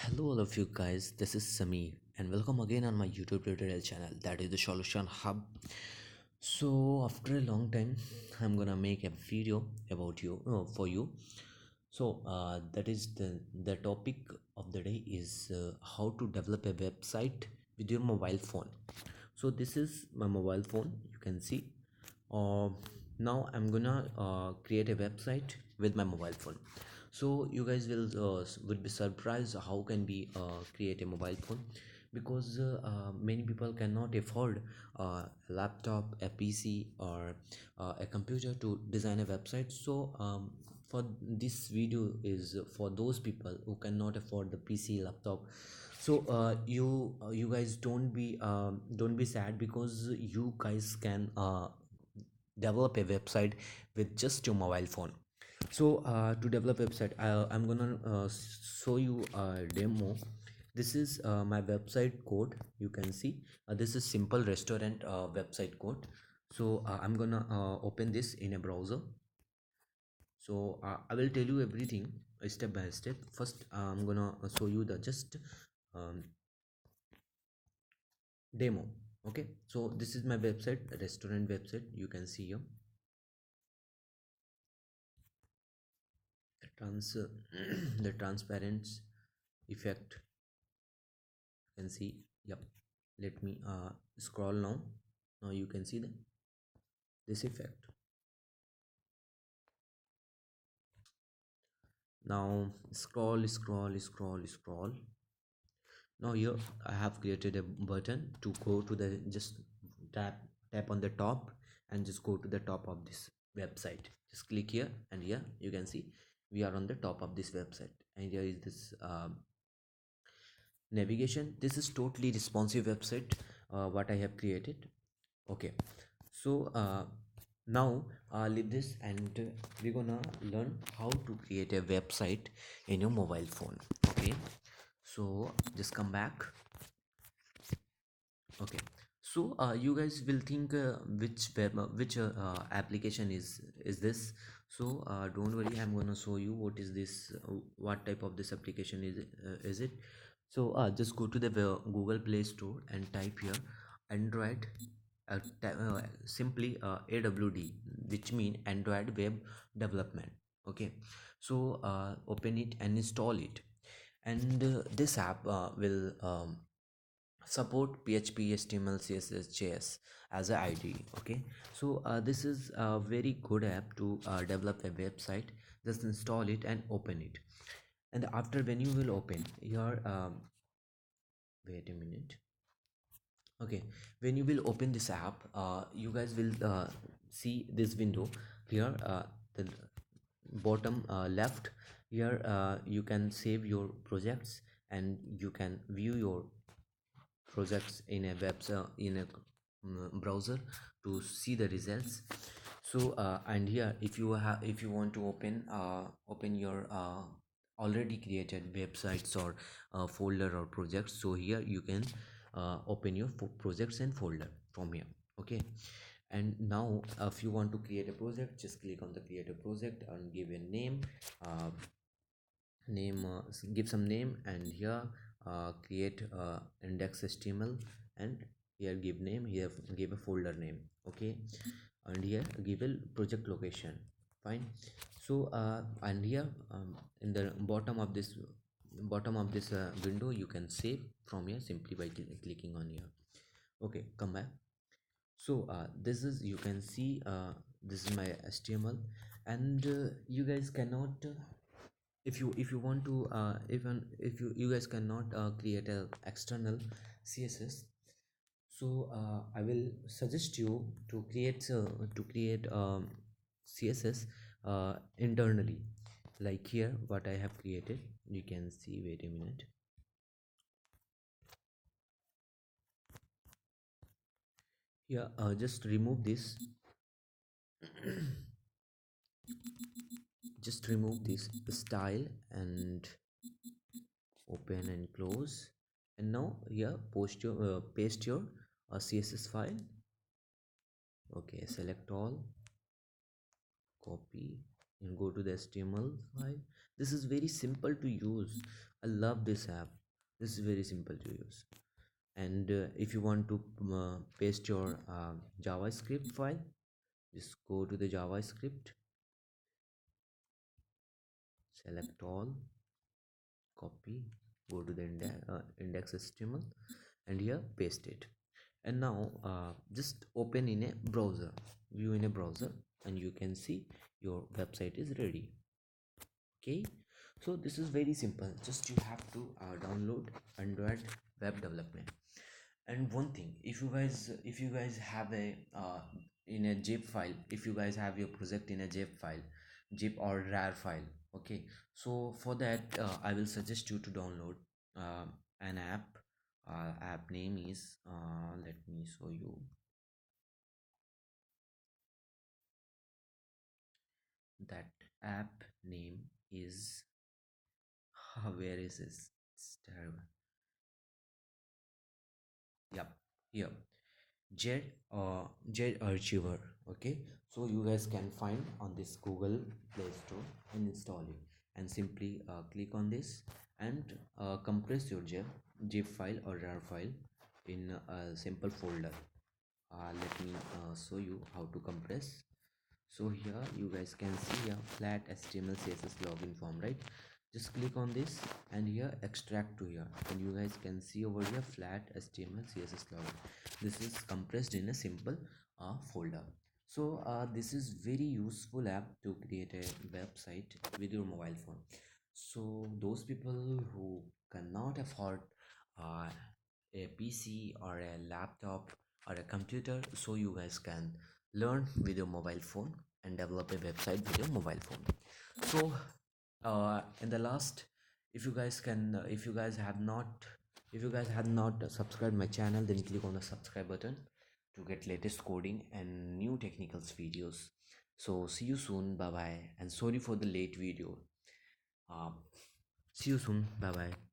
Hello, all of you guys. This is Sameer, and welcome again on my YouTube tutorial channel, that is the Solution Hub. So, after a long time, I'm gonna make a video about you for you. That is the topic of the day is how to develop a website with your mobile phone. So, this is my mobile phone. You can see. Uh, Now I'm gonna create a website with my mobile phone. So you guys would be surprised how can we create a mobile phone, because many people cannot afford a laptop, a PC, or a computer to design a website. For this video is for those people who cannot afford the PC, laptop. You guys don't be sad, because you guys can develop a website with just your mobile phone. To develop website, I'm gonna show you a demo. This is my website code. You can see this is simple restaurant website code. I'm gonna open this in a browser. I will tell you everything step by step. First, I'm gonna show you the just um, demo. Okay, so this is my website, restaurant website. You can see here the the transparent effect. You can see. Yep. Let me scroll now. Now you can see this effect. Now scroll. Now here I have created a button to go to the just tap tap on the top and just go to the top of this website. Just click here, and here you can see we are on the top of this website, and here is this navigation. This is totally responsive website what I have created. Okay, so now leave this, and we're gonna learn how to create a website in your mobile phone. Okay, so just come back. Okay, so you guys will think which application is this. Don't worry, I'm gonna show you what is this, what type of this application is it. Just go to the Google Play Store and type here Android, simply AWD, which mean Android Web Development. Okay, open it and install it, and this app will support PHP, HTML, CSS, JS as a IDE. Okay, this is a very good app to develop a website. Just install it and open it, and after, when you will open your wait a minute. Okay, when you will open this app, you guys will see this window here, the bottom left. Here you can save your projects, and you can view your projects in a in a browser to see the results. And here, if you want to open your already created websites or folder or projects, so here you can open your projects and folder from here. Okay, and now if you want to create a project, just click on the create a project and give a name. uh, Give some name, and here create index html, and here give name, here give a folder name. Okay, and here give a project location. Fine. And here, in the bottom of this window, you can save from here simply by clicking on here. Okay, come back. This is, you can see, this is my html, and you guys cannot if you want to even if you guys cannot create a external css. I will suggest you to create css internally, like here what I have created. You can see, wait a minute. Here, just remove this. Just remove this style and open and close. And now here, paste your css file. Okay, select all, copy, and go to the html file, This is very simple to use. I love this app. This is very simple to use. And if you want to paste your JavaScript file, just go to the JavaScript, select all, copy, go to the index HTML, and here paste it. And now just open in a browser, view in a browser, and you can see your website is ready. Okay, so this is very simple. Just you have to download Android web development. And one thing, if you guys have a in a zip file, if you guys have your project in a zip file, zip or rar file, okay, so for that I will suggest you to download uh, an app. App name is let me show you. That app name is where is this? It's terrible. Yep, here, Jet Archiver. Okay, so you guys can find on this Google Play Store and install it, and simply click on this and compress your zip file or rar file in a simple folder. Let me show you how to compress. So here you guys can see a flat HTML CSS login form, right? Just click on this and here extract to here, and you guys can see over here flat HTML CSS login. This is compressed in a simple folder. So this is very useful app to create a website with your mobile phone. So those people who cannot afford uh, a PC or a laptop or a computer, so you guys can learn with your mobile phone and develop a website with your mobile phone. So in the last, if you guys have not subscribed my channel, then click on the subscribe button to get latest coding and new technicals videos. So see you soon, bye bye, and sorry for the late video. uh, See you soon, bye bye.